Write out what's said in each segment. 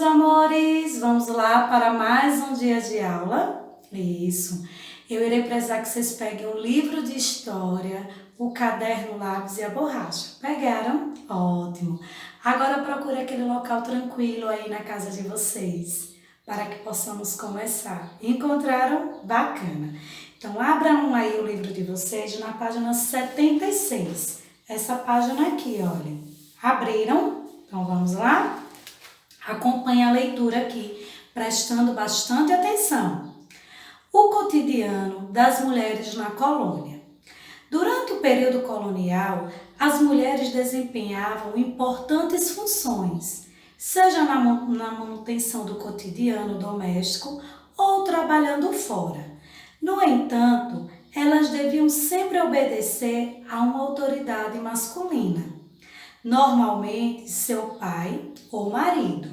meus amores! Vamos lá para mais um dia de aula? Isso! Eu irei precisar que vocês peguem um livro de história, o caderno, o lápis e a borracha. Pegaram? Ótimo! Agora procure aquele local tranquilo aí na casa de vocês, para que possamos começar. Encontraram? Bacana! Então, abram aí o livro de vocês na página 76. Essa página aqui, olha. Abriram? Então, vamos lá? Acompanhe a leitura aqui, prestando bastante atenção. O cotidiano das mulheres na colônia. Durante o período colonial, as mulheres desempenhavam importantes funções, seja na manutenção do cotidiano doméstico ou trabalhando fora. No entanto, elas deviam sempre obedecer a uma autoridade masculina, normalmente seu pai ou marido.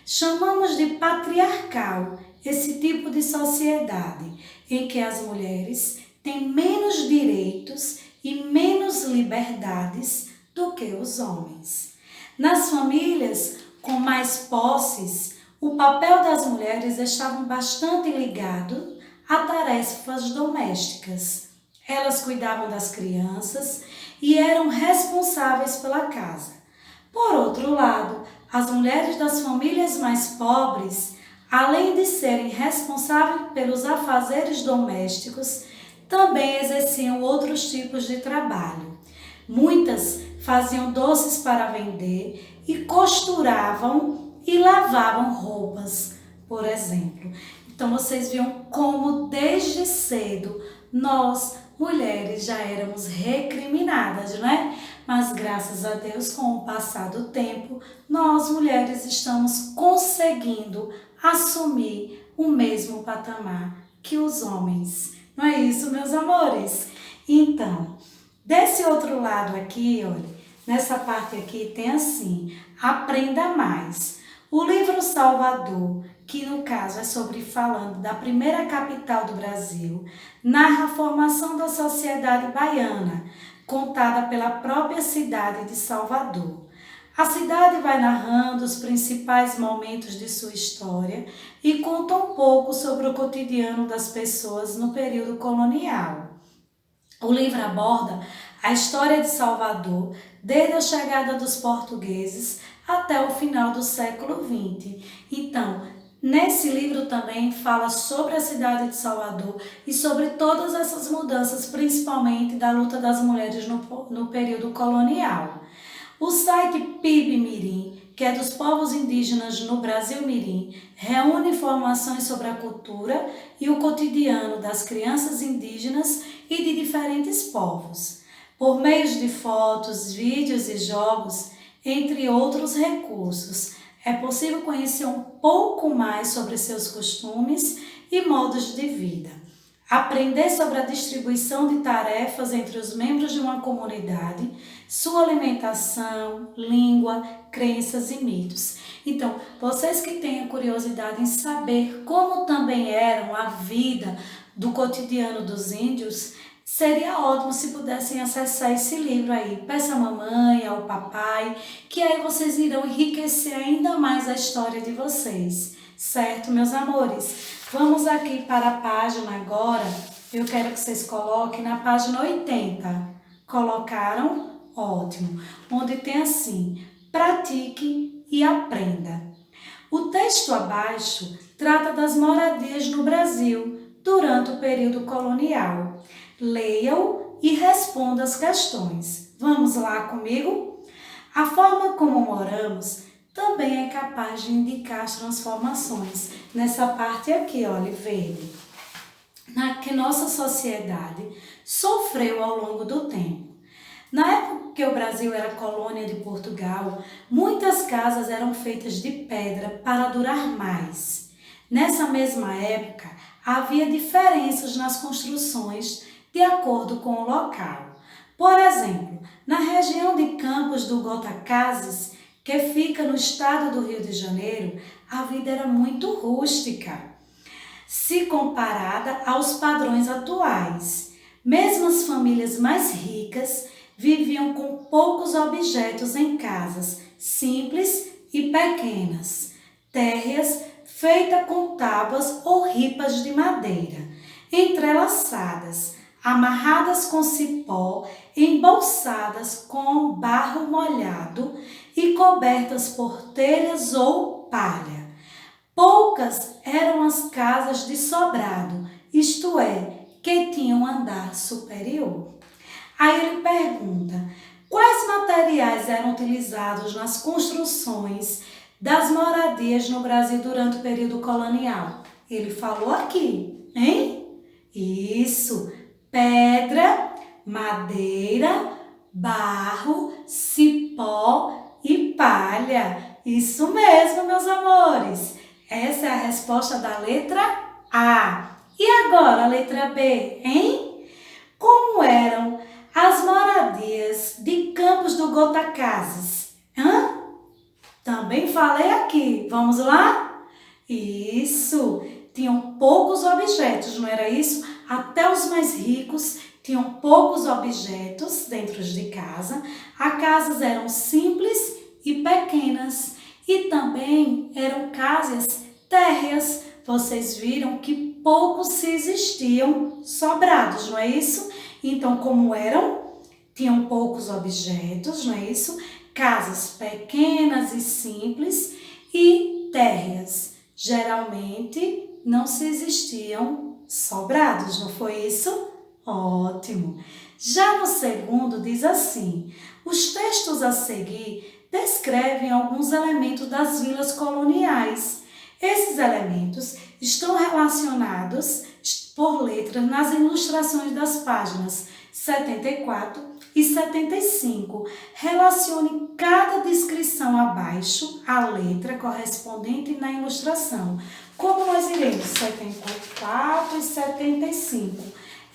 Chamamos de patriarcal esse tipo de sociedade em que as mulheres têm menos direitos e menos liberdades do que os homens. Nas famílias com mais posses, o papel das mulheres estava bastante ligado a tarefas domésticas. Elas cuidavam das crianças e eram responsáveis pela casa. Por outro lado, as mulheres das famílias mais pobres, além de serem responsáveis pelos afazeres domésticos, também exerciam outros tipos de trabalho. Muitas faziam doces para vender e costuravam e lavavam roupas, por exemplo. Então, vocês viam como desde cedo nós, mulheres, já éramos recriminadas, não é? Mas graças a Deus, com o passar do tempo, nós, mulheres, estamos conseguindo assumir o mesmo patamar que os homens. Não é isso, meus amores? Então, desse outro lado aqui, olha, nessa parte aqui tem assim, aprenda mais. O livro Salvador, que no caso é sobre falando da primeira capital do Brasil, narra a formação da sociedade baiana, contada pela própria cidade de Salvador. A cidade vai narrando os principais momentos de sua história e conta um pouco sobre o cotidiano das pessoas no período colonial. O livro aborda a história de Salvador desde a chegada dos portugueses até o final do século XX. Então, nesse livro também fala sobre a cidade de Salvador e sobre todas essas mudanças, principalmente da luta das mulheres no período colonial. O site PIB Mirim, que é dos povos indígenas no Brasil Mirim, reúne informações sobre a cultura e o cotidiano das crianças indígenas e de diferentes povos. Por meio de fotos, vídeos e jogos, entre outros recursos, é possível conhecer um pouco mais sobre seus costumes e modos de vida. Aprender sobre a distribuição de tarefas entre os membros de uma comunidade, sua alimentação, língua, crenças e mitos. Então, vocês que têm curiosidade em saber como também era a vida do cotidiano dos índios, seria ótimo se pudessem acessar esse livro aí. Peça à mamãe, ao papai, que aí vocês irão enriquecer ainda mais a história de vocês. Certo, meus amores? Vamos aqui para a página agora. Eu quero que vocês coloquem na página 80. Colocaram? Ótimo. Onde tem assim, pratique e aprenda. O texto abaixo trata das moradias no Brasil durante o período colonial. Leia-o e responda as questões. Vamos lá comigo? A forma como moramos também é capaz de indicar as transformações. Nessa parte aqui, olha, verde, que nossa sociedade sofreu ao longo do tempo. Na época que o Brasil era colônia de Portugal, muitas casas eram feitas de pedra para durar mais. Nessa mesma época, havia diferenças nas construções de acordo com o local. Por exemplo, na região de Campos do Goitacazes, que fica no estado do Rio de Janeiro, a vida era muito rústica, se comparada aos padrões atuais. Mesmo as famílias mais ricas viviam com poucos objetos em casas simples e pequenas. térreas feita com tábuas ou ripas de madeira, entrelaçadas, amarradas com cipó, embolsadas com barro molhado e cobertas por telhas ou palha. Poucas eram as casas de sobrado, isto é, que tinham andar superior. Aí ele pergunta: quais materiais eram utilizados nas construções das moradias no Brasil durante o período colonial? Ele falou aqui, hein? Isso, pedra, madeira, barro, cipó e palha. Isso mesmo, meus amores. Essa é a resposta da letra A. E agora a letra B, hein? Como eram as moradias de Campos do Goitacazes? Também falei aqui. Vamos lá? Isso. Tinham poucos objetos, não era isso? Até os mais ricos tinham poucos objetos dentro de casa. As casas eram simples e pequenas. E também eram casas térreas. Vocês viram que poucos se existiam sobrados, não é isso? Então, como eram? Tinham poucos objetos, não é isso? Casas pequenas e simples e térreas. Geralmente não se existiam sobrados, não foi isso? Ótimo! Já no segundo diz assim: os textos a seguir descrevem alguns elementos das vilas coloniais. Esses elementos estão relacionados por letras nas ilustrações das páginas 74 e 75. Relacione cada descrição abaixo à letra correspondente na ilustração. Como nós iremos? 74 e 75.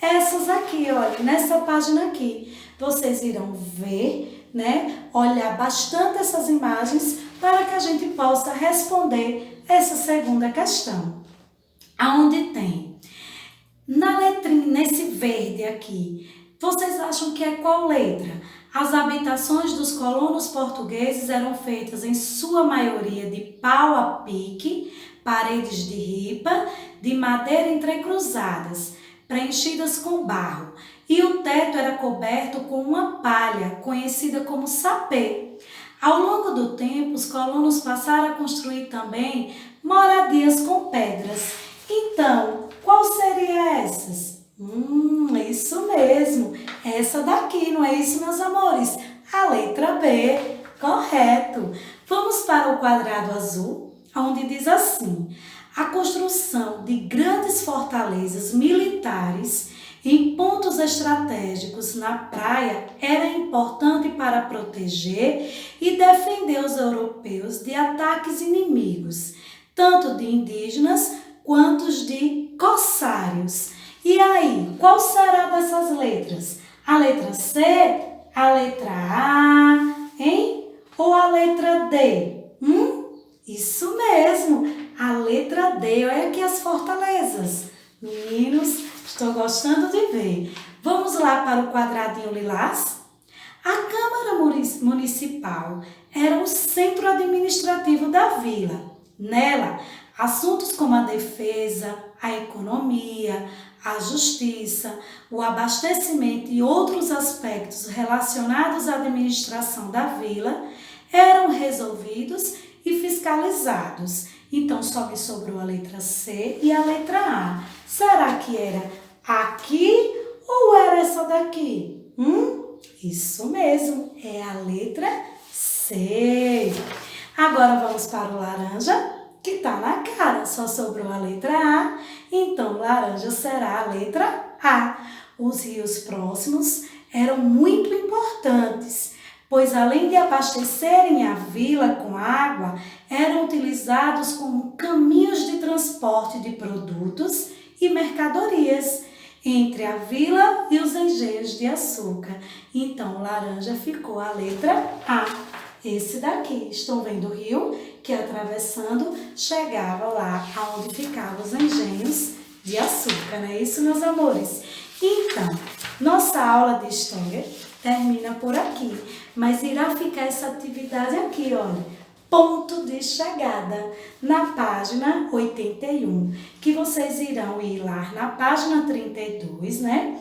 Essas aqui, olha, nessa página aqui, vocês irão ver, né? Olhar bastante essas imagens para que a gente possa responder essa segunda questão. Aonde tem? Na letrinha, nesse verde aqui, vocês acham que é qual letra? As habitações dos colonos portugueses eram feitas em sua maioria de pau a pique, paredes de ripa, de madeira entrecruzadas, preenchidas com barro, e o teto era coberto com uma palha, conhecida como sapê. Ao longo do tempo, os colonos passaram a construir também moradias com pedras. Então, qual seria essas? Isso mesmo, essa daqui, não é isso, meus amores? A letra B, correto. Vamos para o quadrado azul, onde diz assim: a construção de grandes fortalezas militares em pontos estratégicos na praia era importante para proteger e defender os europeus de ataques inimigos, tanto de indígenas quanto de corsários. E aí, qual será dessas letras? A letra C, a letra A, hein? Ou a letra D? Isso mesmo, a letra D. Olha aqui as fortalezas. Meninos, estou gostando de ver. Vamos lá para o quadradinho lilás? A Câmara Municipal era o centro administrativo da vila. Nela, assuntos como a defesa, a economia, a justiça, o abastecimento e outros aspectos relacionados à administração da vila eram resolvidos e fiscalizados. Então, só me sobrou a letra C e a letra A. Será que era aqui ou era essa daqui? Isso mesmo, é a letra C. Agora vamos para o laranja, que está na cara, só sobrou a letra A, então laranja será a letra A. Os rios próximos eram muito importantes, pois além de abastecerem a vila com água, eram utilizados como caminhos de transporte de produtos e mercadorias entre a vila e os engenhos de açúcar. Então, laranja ficou a letra A. Esse daqui, estão vendo o rio que atravessando chegava lá onde ficavam os engenhos de açúcar, não é isso, meus amores? Então, nossa aula de história termina por aqui, mas irá ficar essa atividade aqui, olha, ponto de chegada, na página 81, que vocês irão ir lá na página 32, né?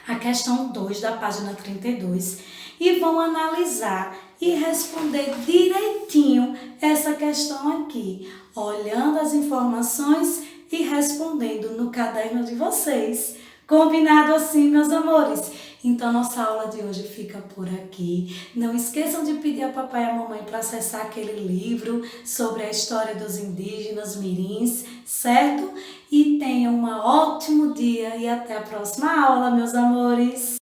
A questão 2 da página 32, e vão analisar e responder direitinho essa questão aqui, olhando as informações e respondendo no caderno de vocês. Combinado assim, meus amores? Então, nossa aula de hoje fica por aqui. Não esqueçam de pedir a papai e a mamãe para acessar aquele livro sobre a história dos indígenas mirins, certo? E tenham um ótimo dia e até a próxima aula, meus amores!